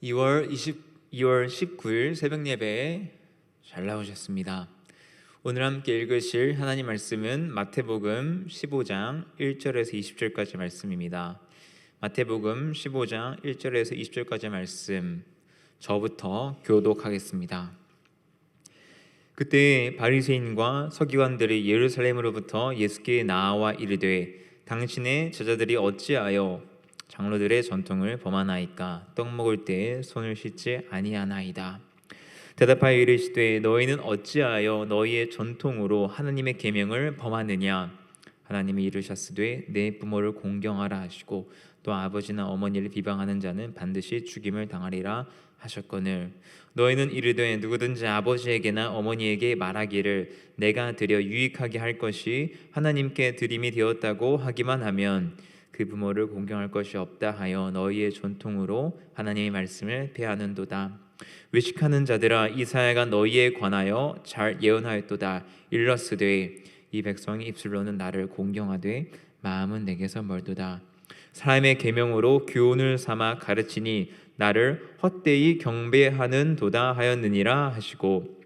2월 19일 새벽 예배에 잘 나오셨습니다. 오늘 함께 읽으실 하나님 말씀은 마태복음 15장 1절에서 20절까지 말씀입니다. 마태복음 15장 1절에서 20절까지 말씀, 저부터 교독하겠습니다. 그때 바리새인과 서기관들이 예루살렘으로부터 예수께 나와 이르되, 당신의 제자들이 어찌하여 장로들의 전통을 범하나이까? 떡 먹을 때에 손을 씻지 아니하나이다. 대답하여 이르시되, 너희는 어찌하여 너희의 전통으로 하나님의 계명을 범하느냐? 하나님이 이르셨으되, 내 부모를 공경하라 하시고 또 아버지나 어머니를 비방하는 자는 반드시 죽임을 당하리라 하셨거늘, 너희는 이르되 누구든지 아버지에게나 어머니에게 말하기를 내가 드려 유익하게 할 것이 하나님께 드림이 되었다고 하기만 하면 그 부모를 공경할 것이 없다 하여 너희의 전통으로 하나님의 말씀을 폐하는도다. 외식하는 자들아, 이사야가 너희에 관하여 잘 예언하였도다. 일러스되, 이 백성이 입술로는 나를 공경하되 마음은 내게서 멀도다. 사람의 계명으로 교훈을 삼아 가르치니 나를 헛되이 경배하는도다 하였느니라 하시고,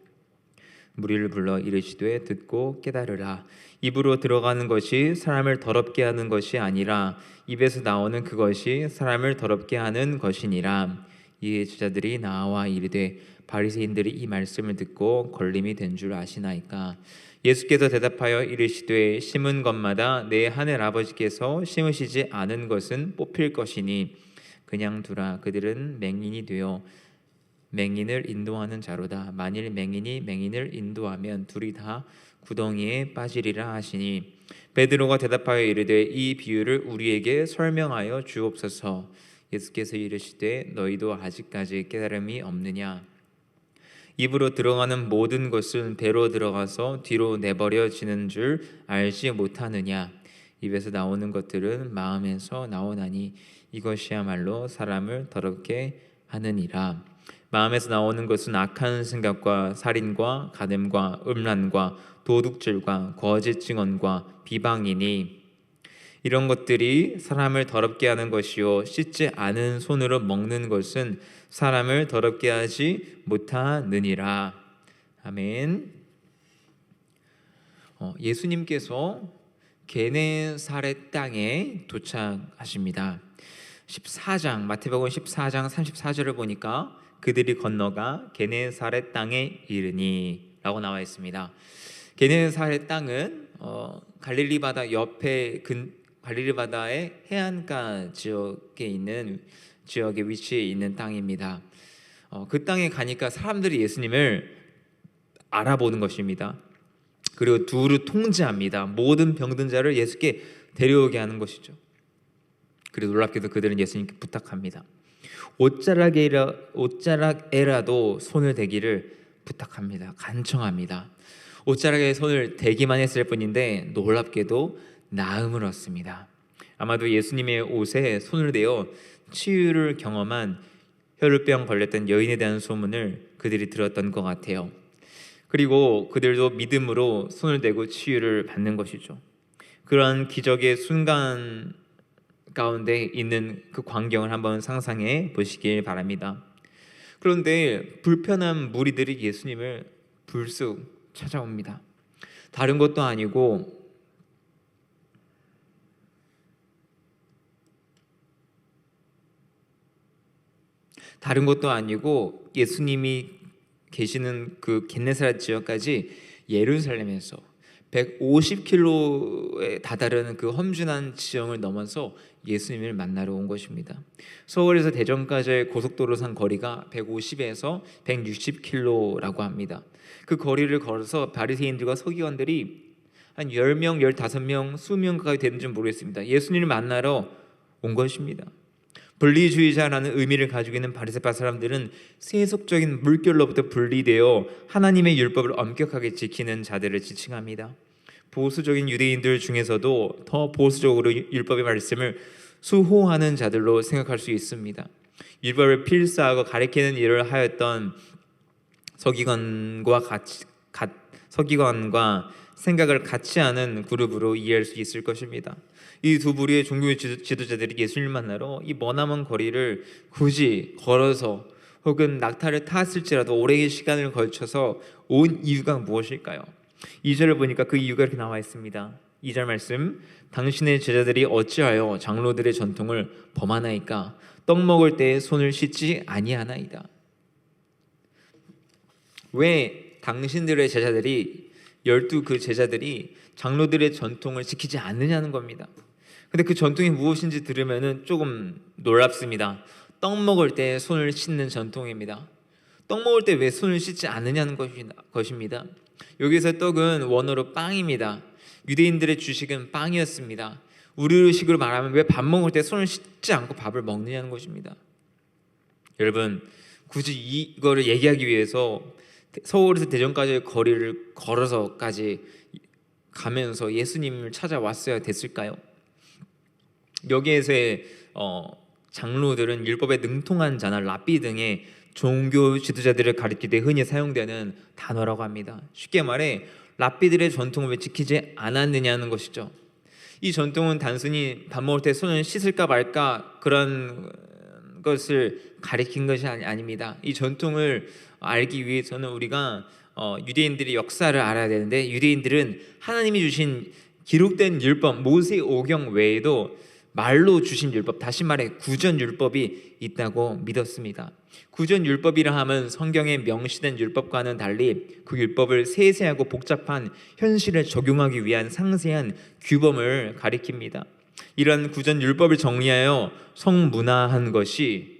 무리를 불러 이르시되, 듣고 깨달으라. 입으로 들어가는 것이 사람을 더럽게 하는 것이 아니라 입에서 나오는 그것이 사람을 더럽게 하는 것이니라. 이에 제자들이 나와 이르되, 바리새인들이 이 말씀을 듣고 걸림이 된 줄 아시나이까? 예수께서 대답하여 이르시되, 심은 것마다 내 하늘 아버지께서 심으시지 않은 것은 뽑힐 것이니 그냥 두라. 그들은 맹인이 되어 맹인을 인도하는 자로다. 만일 맹인이 맹인을 인도하면 둘이 다 구덩이에 빠지리라 하시니, 베드로가 대답하여 이르되, 이 비유를 우리에게 설명하여 주옵소서. 예수께서 이르시되, 너희도 아직까지 깨달음이 없느냐? 입으로 들어가는 모든 것은 배로 들어가서 뒤로 내버려지는 줄 알지 못하느냐? 입에서 나오는 것들은 마음에서 나오나니 이것이야말로 사람을 더럽게 하느니라. 마음에서 나오는 것은 악한 생각과 살인과 간음과 음란과 도둑질과 거짓 증언과 비방이니, 이런 것들이 사람을 더럽게 하는 것이요, 씻지 않은 손으로 먹는 것은 사람을 더럽게 하지 못하느니라. 아멘. 예수님께서 게네사렛 땅에 도착하십니다. 14장, 마태복음 14장 34절을 보니까 그들이 건너가 게네사렛 땅에 이르니 라고 나와 있습니다. 게네사렛 땅은 갈릴리 바다 옆에 갈릴리 바다의 해안가 지역에 있는 지역에 위치해 있는 땅입니다. 그 땅에 가니까 사람들이 예수님을 알아보는 것입니다. 그리고 두루 통제합니다. 모든 병든 자를 예수께 데려오게 하는 것이죠. 그리고 놀랍게도 그들은 예수님께 부탁합니다. 옷자락에라도 손을 대기를 부탁합니다. 간청합니다. 옷자락에 손을 대기만 했을 뿐인데 놀랍게도 나음을 얻습니다. 아마도 예수님의 옷에 손을 대어 치유를 경험한 혈루병 걸렸던 여인에 대한 소문을 그들이 들었던 것 같아요. 그리고 그들도 믿음으로 손을 대고 치유를 받는 것이죠. 그러한 기적의 순간 가운데 있는 그 광경을 한번 상상해 보시길 바랍니다. 그런데 불편한 무리들이 예수님을 불쑥 찾아옵니다. 다른 것도 아니고 예수님이 계시는 그 겟네사렛 지역까지 예루살렘에서 150km에 다다르는 그 험준한 지형을 넘어서 예수님을 만나러 온 것입니다. 서울에서 대전까지의 고속도로상 거리가 150에서 160km라고 합니다. 그 거리를 걸어서 바리새인들과 서기관들이 한 10명, 15명, 수명 가까이 되는지 모르겠습니다. 예수님을 만나러 온 것입니다. 분리주의자라는 의미를 가지고 있는 바리새파 사람들은 세속적인 물결로부터 분리되어 하나님의 율법을 엄격하게 지키는 자들을 지칭합니다. 보수적인 유대인들 중에서도 더 보수적으로 율법의 말씀을 수호하는 자들로 생각할 수 있습니다. 율법을 필사하고 가리키는 일을 하였던 서기관과 생각을 같이 하는 그룹으로 이해할 수 있을 것입니다. 이 두 부류의 종교 지도자들이 예수님을 만나러 이 머나먼 거리를 굳이 걸어서 혹은 낙타를 탔을지라도 오랜 시간을 걸쳐서 온 이유가 무엇일까요? 2절을 보니까 그 이유가 이렇게 나와 있습니다. 2절 말씀, 당신의 제자들이 어찌하여 장로들의 전통을 범하나이까? 떡 먹을 때에 손을 씻지 아니하나이다. 왜 당신들의 제자들이 12 그 제자들이 장로들의 전통을 지키지 않느냐는 겁니다. 근데 그 전통이 무엇인지 들으면은 조금 놀랍습니다. 떡 먹을 때 손을 씻는 전통입니다. 떡 먹을 때 왜 손을 씻지 않느냐는 것입니다. 여기서 떡은 원어로 빵입니다. 유대인들의 주식은 빵이었습니다. 우리식으로 말하면 왜 밥 먹을 때 손을 씻지 않고 밥을 먹느냐는 것입니다. 여러분, 굳이 이거를 얘기하기 위해서 서울에서 대전까지의 거리를 걸어서까지 가면서 예수님을 찾아왔어야 됐을까요? 여기에서의 장로들은 율법에 능통한 자나 랍비 등의 종교 지도자들을 가리킬 때 흔히 사용되는 단어라고 합니다. 쉽게 말해 랍비들의 전통을 왜 지키지 않았느냐는 것이죠. 이 전통은 단순히 밥 먹을 때 손을 씻을까 말까 그런 것을 가리킨 것이 아닙니다. 이 전통을 알기 위해서는 우리가 유대인들의 역사를 알아야 되는데, 유대인들은 하나님이 주신 기록된 율법 모세 오경 외에도 말로 주신 율법, 다시 말해 구전 율법이 있다고 믿었습니다. 구전 율법이라 하면 성경에 명시된 율법과는 달리 그 율법을 세세하고 복잡한 현실에 적용하기 위한 상세한 규범을 가리킵니다. 이러한 구전 율법을 정리하여 성문화한 것이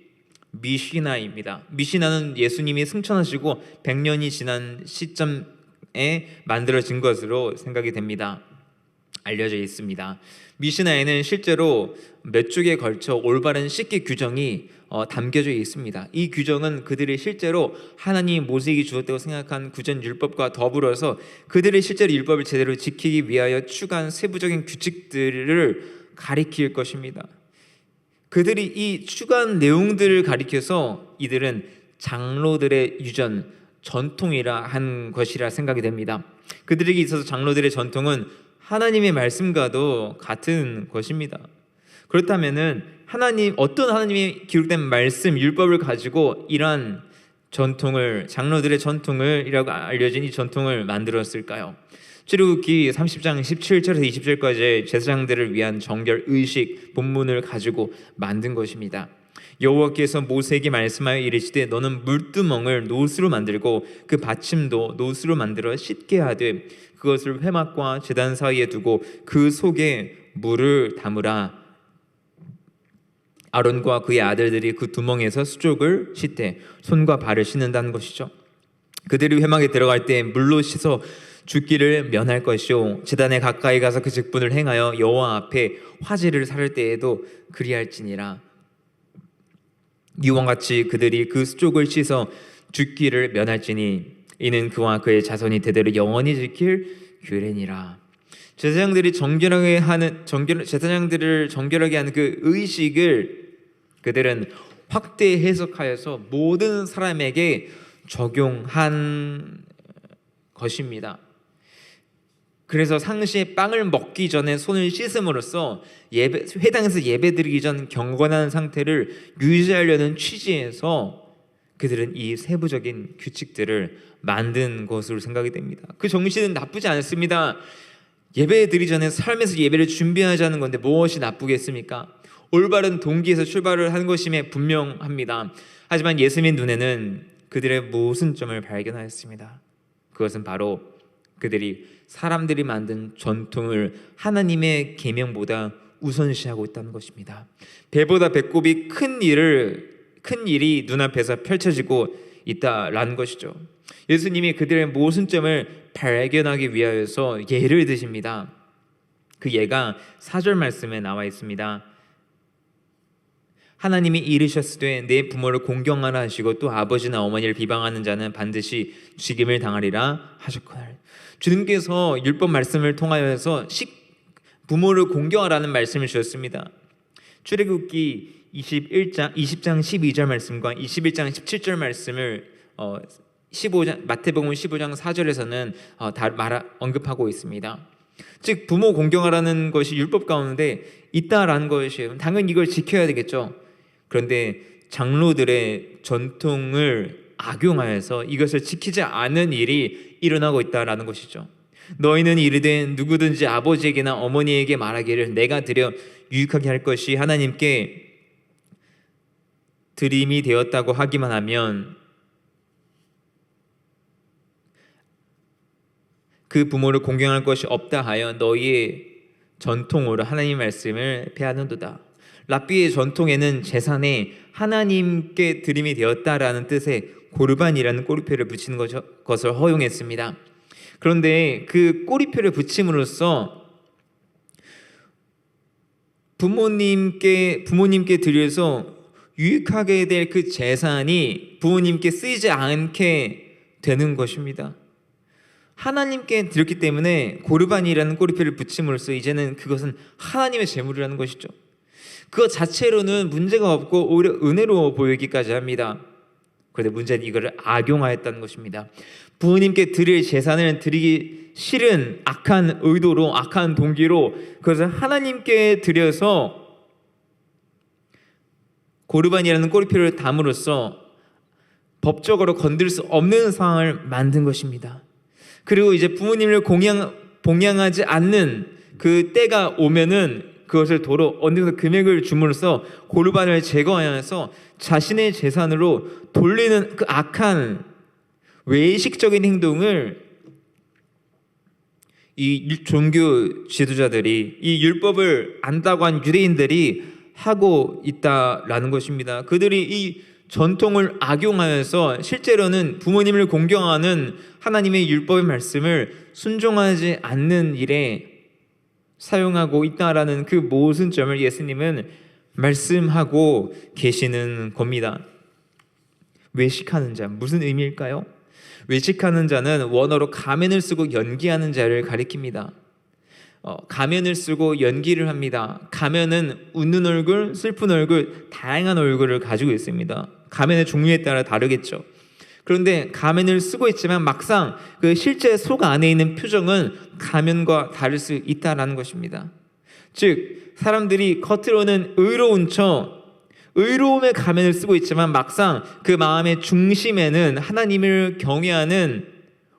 미시나입니다. 미시나는 예수님이 승천하시고 100년이 지난 시점에 만들어진 것으로 생각이 됩니다. 알려져 있습니다. 미시나에는 실제로 몇 쪽에 걸쳐 올바른 씻기 규정이 담겨져 있습니다. 이 규정은 그들이 실제로 하나님이 모세에게 주었다고 생각한 구전 율법과 더불어서 그들이 실제로 율법을 제대로 지키기 위하여 추가한 세부적인 규칙들을 가리킬 것입니다. 그들이 이 추가한 내용들을 가리켜서 이들은 장로들의 유전, 전통이라 한 것이라 생각이 됩니다. 그들에게 있어서 장로들의 전통은 하나님의 말씀과도 같은 것입니다. 그렇다면은 어떤 하나님이 기록된 말씀, 율법을 가지고 이러한 전통을, 장로들의 전통을이라고 알려진 이 전통을 만들었을까요? 출애굽기 30장 17절에서 20절까지 제사장들을 위한 정결 의식 본문을 가지고 만든 것입니다. 여호와께서 모세에게 말씀하여 이르시되 너는 물두멍을 노수로 만들고 그 받침도 노수로 만들어 씻게 하되 그것을 회막과 제단 사이에 두고 그 속에 물을 담으라. 아론과 그의 아들들이 그 두멍에서 수족을 씻되 손과 발을 씻는다는 것이죠. 그들이 회막에 들어갈 때 물로 씻어 죽기를 면할 것이요 제단에 가까이 가서 그 직분을 행하여 여호와 앞에 화제를 살을 때에도 그리할지니라. 이와 같이 그들이 그 수족을 씻어 죽기를 면할지니 이는 그와 그의 자손이 대대로 영원히 지킬 규례니라. 제사장들을 정결하게 하는 그 의식을 그들은 확대 해석하여서 모든 사람에게 적용한 것입니다. 그래서 상시에 빵을 먹기 전에 손을 씻음으로써 회당에서 예배드리기 전 경건한 상태를 유지하려는 취지에서 그들은 이 세부적인 규칙들을 만든 것으로 생각이 됩니다. 그 정신은 나쁘지 않습니다. 예배드리기 전에 삶에서 예배를 준비하자는 건데 무엇이 나쁘겠습니까? 올바른 동기에서 출발을 하는 것임에 분명합니다. 하지만 예수님 눈에는 그들의 모순점을 발견하였습니다. 그것은 바로 그들이 사람들이 만든 전통을 하나님의 계명보다 우선시하고 있다는 것입니다. 배보다 배꼽이 큰 일이 눈앞에서 펼쳐지고 있다라는 것이죠. 예수님이 그들의 모순점을 발견하기 위하여서 예를 드십니다. 그 예가 4절 말씀에 나와 있습니다. 하나님이 이르셨으되 내 부모를 공경하라 하시고 또 아버지나 어머니를 비방하는 자는 반드시 죽임을 당하리라 하셨거늘. 주님께서 율법 말씀을 통하여서 부모를 공경하라는 말씀을 주셨습니다. 출애굽기 20장 12절 말씀과 21장 17절 말씀을 마태복음 15장 4절에서는 언급하고 있습니다. 즉 부모 공경하라는 것이 율법 가운데 있다라는 것이에요. 당연히 이걸 지켜야 되겠죠. 그런데 장로들의 전통을 악용하여서 이것을 지키지 않은 일이 일어나고 있다라는 것이죠. 너희는 이르되 누구든지 아버지에게나 어머니에게 말하기를 내가 드려 유익하게 할 것이 하나님께 드림이 되었다고 하기만 하면 그 부모를 공경할 것이 없다 하여 너희의 전통으로 하나님의 말씀을 폐하는도다. 랍비의 전통에는 제산에 하나님께 드림이 되었다라는 뜻의 고르반이라는 꼬리표를 붙이는 것을 허용했습니다. 그런데 그 꼬리표를 붙임으로써 부모님께 드려서 유익하게 될 그 재산이 부모님께 쓰이지 않게 되는 것입니다. 하나님께 드렸기 때문에 고르반이라는 꼬리표를 붙임으로써 이제는 그것은 하나님의 제물이라는 것이죠. 그것 자체로는 문제가 없고 오히려 은혜로워 보이기까지 합니다. 그런데 문제는 이거를 악용하였다는 것입니다. 부모님께 드릴 재산을 드리기 싫은 악한 의도로, 악한 동기로 그것을 하나님께 드려서 고르반이라는 꼬리표를 담으로써 법적으로 건들 수 없는 상황을 만든 것입니다. 그리고 이제 부모님을 봉양하지 않는 그 때가 오면은 그것을 도로 어느 정도 금액을 줌으로써 고르반을 제거하여서 자신의 재산으로 돌리는 그 악한 외식적인 행동을 이 종교 지도자들이, 이 율법을 안다고 한 유대인들이 하고 있다라는 것입니다. 그들이 이 전통을 악용하여서 실제로는 부모님을 공경하는 하나님의 율법의 말씀을 순종하지 않는 일에 사용하고 있다라는 그 모순점을 예수님은 말씀하고 계시는 겁니다. 외식하는 자, 무슨 의미일까요? 외식하는 자는 원어로 가면을 쓰고 연기하는 자를 가리킵니다. 가면을 쓰고 연기를 합니다. 가면은 웃는 얼굴, 슬픈 얼굴, 다양한 얼굴을 가지고 있습니다. 가면의 종류에 따라 다르겠죠. 그런데 가면을 쓰고 있지만 막상 그 실제 속 안에 있는 표정은 가면과 다를 수 있다라는 것입니다. 즉 사람들이 겉으로는 의로움의 가면을 쓰고 있지만 막상 그 마음의 중심에는 하나님을 경외하는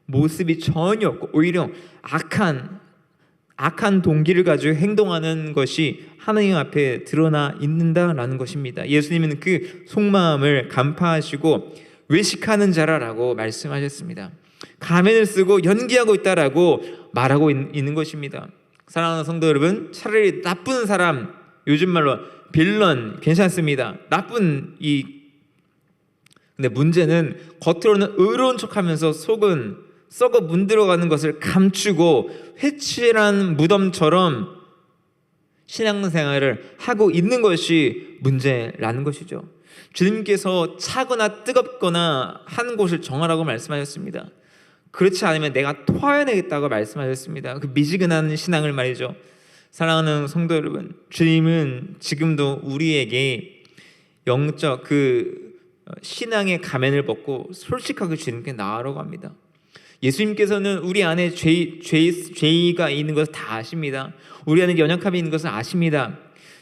모습이 전혀 없고 오히려 악한 동기를 가지고 행동하는 것이 하나님 앞에 드러나 있는다라는 것입니다. 예수님은 그 속마음을 간파하시고 외식하는 자라라고 말씀하셨습니다. 가면을 쓰고 연기하고 있다라고 말하고 있는 것입니다. 사랑하는 성도 여러분, 차라리 나쁜 사람, 요즘 말로 빌런 괜찮습니다. 근데 문제는 겉으로는 의로운 척하면서 속은 썩어 문들어가는 것을 감추고 회칠한 무덤처럼 신앙생활을 하고 있는 것이 문제라는 것이죠. 주님께서 차거나 뜨겁거나 한 곳을 정하라고 말씀하셨습니다. 그렇지 않으면 내가 토하여내겠다고 말씀하셨습니다. 그 미지근한 신앙을 말이죠. 사랑하는 성도 여러분, 주님은 지금도 우리에게 영적 그 신앙의 가면을 벗고 솔직하게 주님께 나아가라고 합니다. 예수님께서는 우리 안에 죄가 있는 것을 다 아십니다. 우리 안에 연약함이 있는 것을 아십니다.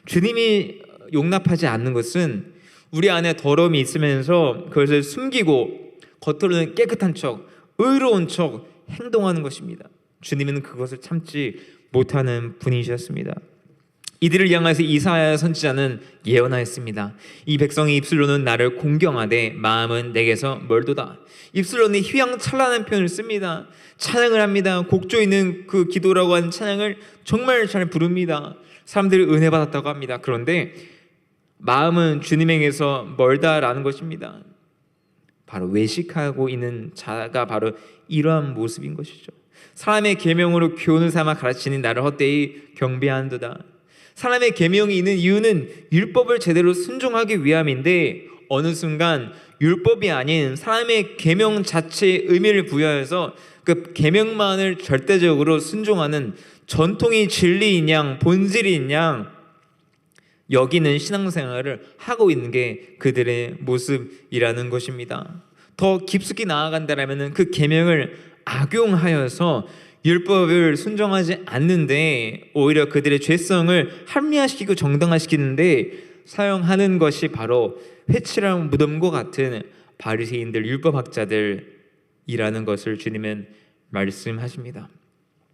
주님이 용납하지 않는 것은 우리 안에 더러움이 있으면서 그것을 숨기고 겉으로는 깨끗한 척, 의로운 척 행동하는 것입니다. 주님은 그것을 참지 못하는 분이셨습니다. 이들을 향해서 이사야 선지자는 예언하였습니다. 이 백성의 입술로는 나를 공경하되 마음은 내게서 멀도다. 입술로는 휘황찬란한 표현을 씁니다. 찬양을 합니다. 곡조 있는 그 기도라고 하는 찬양을 정말 잘 부릅니다. 사람들이 은혜 받았다고 합니다. 그런데 마음은 주님에게서 멀다라는 것입니다. 바로 외식하고 있는 자가 바로 이러한 모습인 것이죠. 사람의 계명으로 교훈을 삼아 가르치는 나를 헛되이 경배한도다. 사람의 계명이 있는 이유는 율법을 제대로 순종하기 위함인데 어느 순간 율법이 아닌 사람의 계명 자체의 의미를 부여해서 그 계명만을 절대적으로 순종하는 전통이 진리인 양 본질인 양 여기는 신앙생활을 하고 있는 게 그들의 모습이라는 것입니다. 더 깊숙이 나아간다면 그 계명을 악용하여서 율법을 순종하지 않는데 오히려 그들의 죄성을 합리화시키고 정당화시키는데 사용하는 것이 바로 회칠한 무덤과 같은 바리새인들, 율법학자들이라는 것을 주님은 말씀하십니다.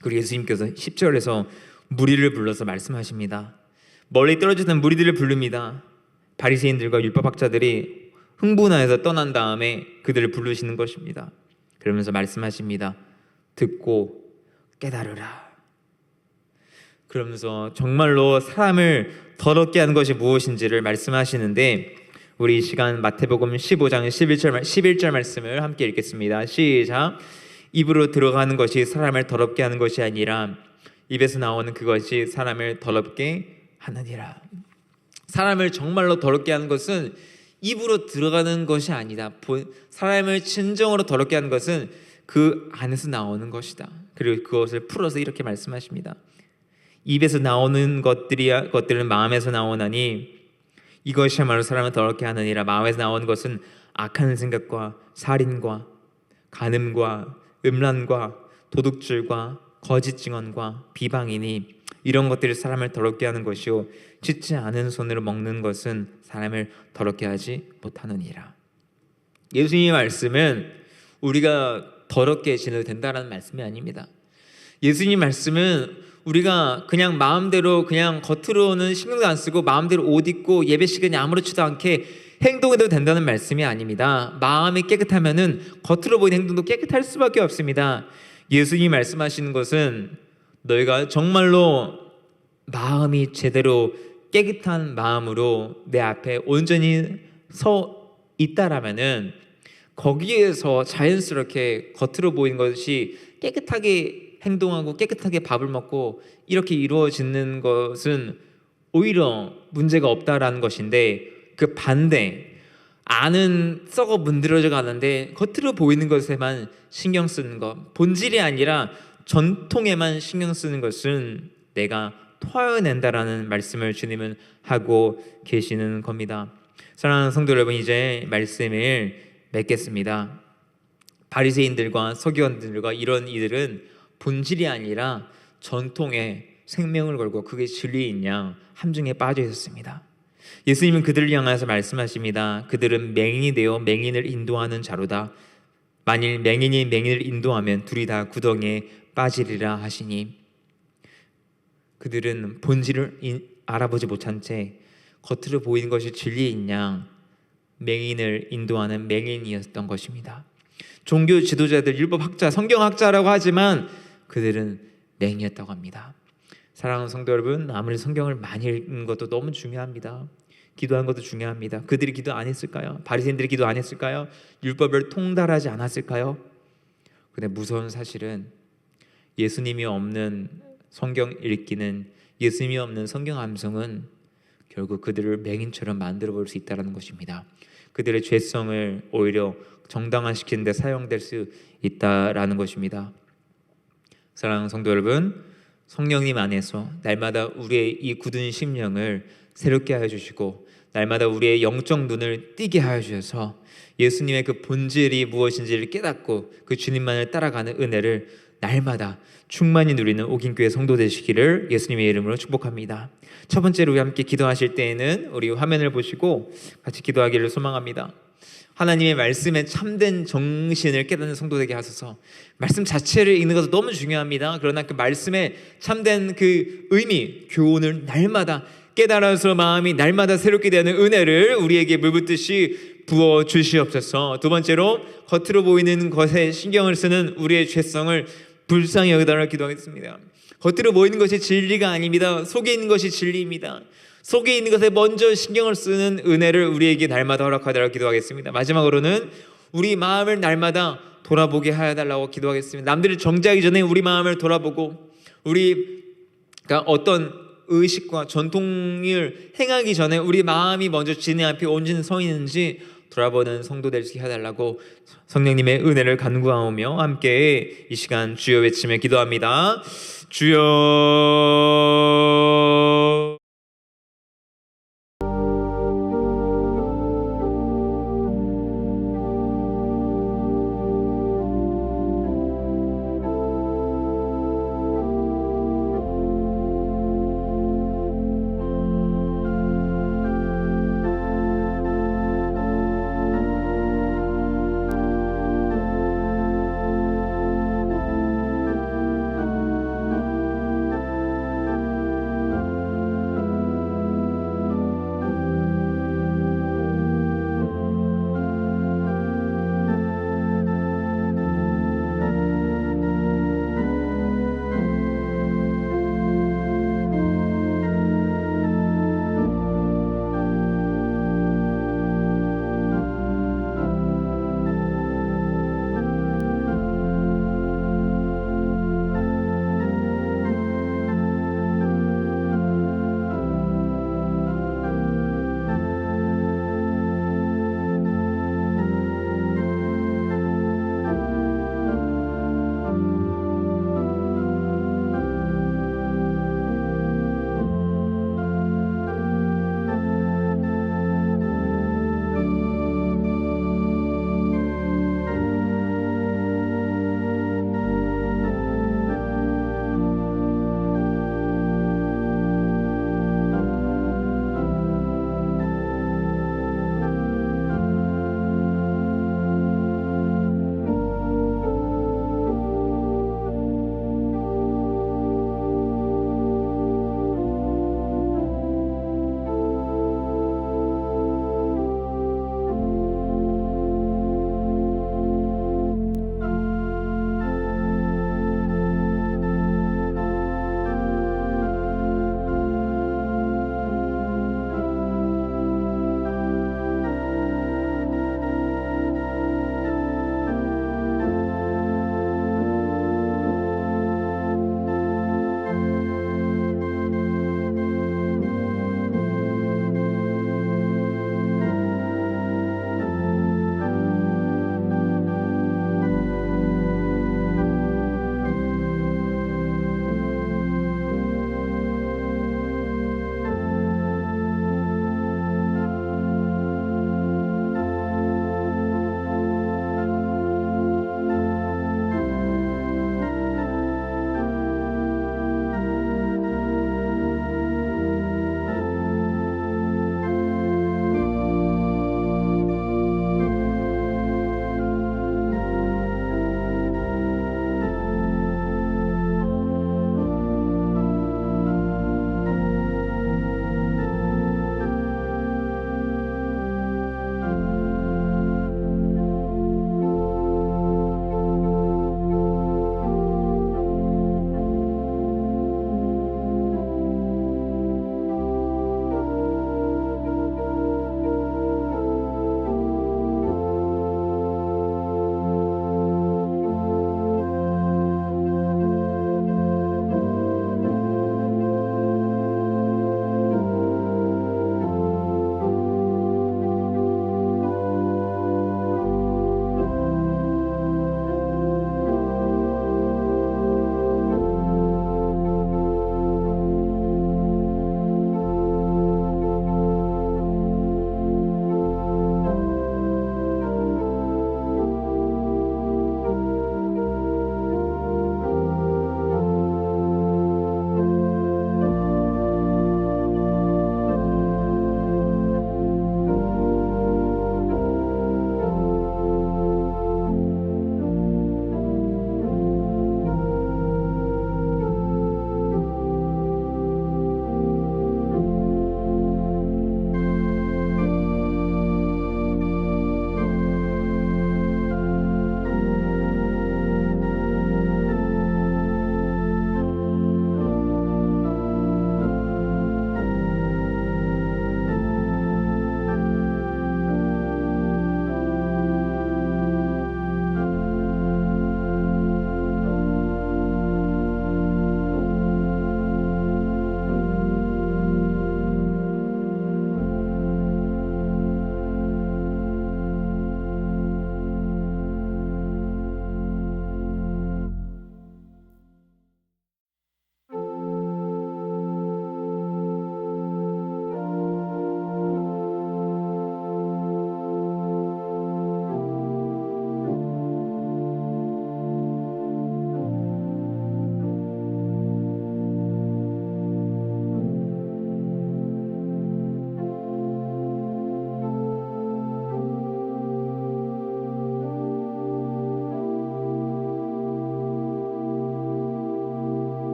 그리고 예수님께서 10절에서 무리를 불러서 말씀하십니다. 멀리 떨어지는 무리들을 부릅니다. 바리새인들과 율법학자들이 흥분하여서 떠난 다음에 그들을 부르시는 것입니다. 그러면서 말씀하십니다. 듣고 깨달으라. 그러면서 정말로 사람을 더럽게 하는 것이 무엇인지를 말씀하시는데 우리 이 시간 마태복음 15장 11절 말씀을 함께 읽겠습니다. 시작. 입으로 들어가는 것이 사람을 더럽게 하는 것이 아니라 입에서 나오는 그것이 사람을 더럽게 하느니라. 사람을 정말로 더럽게 하는 것은 입으로 들어가는 것이 아니다. 사람을 진정으로 더럽게 하는 것은 그 안에서 나오는 것이다. 그리고 그것을 풀어서 이렇게 말씀하십니다. 입에서 나오는 것들은 마음에서 나오나니 이것이야말로 사람을 더럽게 하느니라. 마음에서 나오는 것은 악한 생각과 살인과 간음과 음란과 도둑질과 거짓 증언과 비방이니 이런 것들이 사람을 더럽게 하는 것이요 씻지 않은 손으로 먹는 것은 사람을 더럽게 하지 못하느니라. 예수님의 말씀은 우리가 더럽게 지내도 된다는 말씀이 아닙니다. 예수님 말씀은 우리가 그냥 마음대로 그냥 겉으로는 신경도 안 쓰고 마음대로 옷 입고 예배 시간에 아무렇지도 않게 행동해도 된다는 말씀이 아닙니다. 마음이 깨끗하면은 겉으로 보이는 행동도 깨끗할 수밖에 없습니다. 예수님이 말씀하시는 것은 너희가 정말로 마음이 제대로 깨끗한 마음으로 내 앞에 온전히 서 있다라면은 거기에서 자연스럽게 겉으로 보이는 것이 깨끗하게 행동하고 깨끗하게 밥을 먹고 이렇게 이루어지는 것은 오히려 문제가 없다라는 것인데 그 반대 안은 썩어 문드러져 가는데 겉으로 보이는 것에만 신경 쓰는 것, 본질이 아니라 전통에만 신경 쓰는 것은 내가 토해낸다라는 말씀을 주님은 하고 계시는 겁니다. 사랑하는 성도 여러분, 이제 말씀을 맺겠습니다. 바리새인들과 서기관들과 이런 이들은 본질이 아니라 전통에 생명을 걸고 그게 진리인 양 함정에 빠져 있었습니다. 예수님은 그들을 향해서 말씀하십니다. 그들은 맹인이 되어 맹인을 인도하는 자로다. 만일 맹인이 맹인을 인도하면 둘이 다 구덩이에 빠지리라 하시니 그들은 본질을 알아보지 못한 채 겉으로 보이는 것이 진리인 양 맹인을 인도하는 맹인이었던 것입니다. 종교 지도자들, 율법학자, 성경학자라고 하지만 그들은 맹인이었다고 합니다. 사랑하는 성도 여러분, 아무리 성경을 많이 읽는 것도 너무 중요합니다. 기도하는 것도 중요합니다. 그들이 기도 안 했을까요? 바리새인들이 기도 안 했을까요? 율법을 통달하지 않았을까요? 근데 무서운 사실은 예수님이 없는 성경 읽기는, 예수님이 없는 성경 암송은 결국 그들을 맹인처럼 만들어 볼 수 있다는 것입니다. 그들의 죄성을 오히려 정당화시키는 데 사용될 수 있다라는 것입니다. 사랑하는 성도 여러분, 성령님 안에서 날마다 우리의 이 굳은 심령을 새롭게 하여 주시고 날마다 우리의 영적 눈을 띄게 하여 주셔서 예수님의 그 본질이 무엇인지를 깨닫고 그 주님만을 따라가는 은혜를 날마다 충만히 누리는 옥인교회 성도 되시기를 예수님의 이름으로 축복합니다. 첫 번째로 우리 함께 기도하실 때에는 우리 화면을 보시고 같이 기도하기를 소망합니다. 하나님의 말씀에 참된 정신을 깨닫는 성도 되게 하소서. 말씀 자체를 읽는 것도 너무 중요합니다. 그러나 그 말씀에 참된 그 의미, 교훈을 날마다 깨달아서 마음이 날마다 새롭게 되는 은혜를 우리에게 물붓듯이 부어 주시옵소서. 두 번째로 겉으로 보이는 것에 신경을 쓰는 우리의 죄성을 불쌍히 여겨달라고 기도하겠습니다. 겉으로 보이는 것이 진리가 아닙니다. 속에 있는 것이 진리입니다. 속에 있는 것에 먼저 신경을 쓰는 은혜를 우리에게 날마다 허락하달라고 기도하겠습니다. 마지막으로는 우리 마음을 날마다 돌아보게 하여달라고 기도하겠습니다. 남들을 정죄하기 전에 우리 마음을 돌아보고 우리가 어떤 의식과 전통을 행하기 전에 우리 마음이 먼저 주님 앞에 온전히 서 있는지 돌아보는 성도 될 수 있게 해달라고 성령님의 은혜를 간구하오며 함께 이 시간 주여 외치며 기도합니다. 주여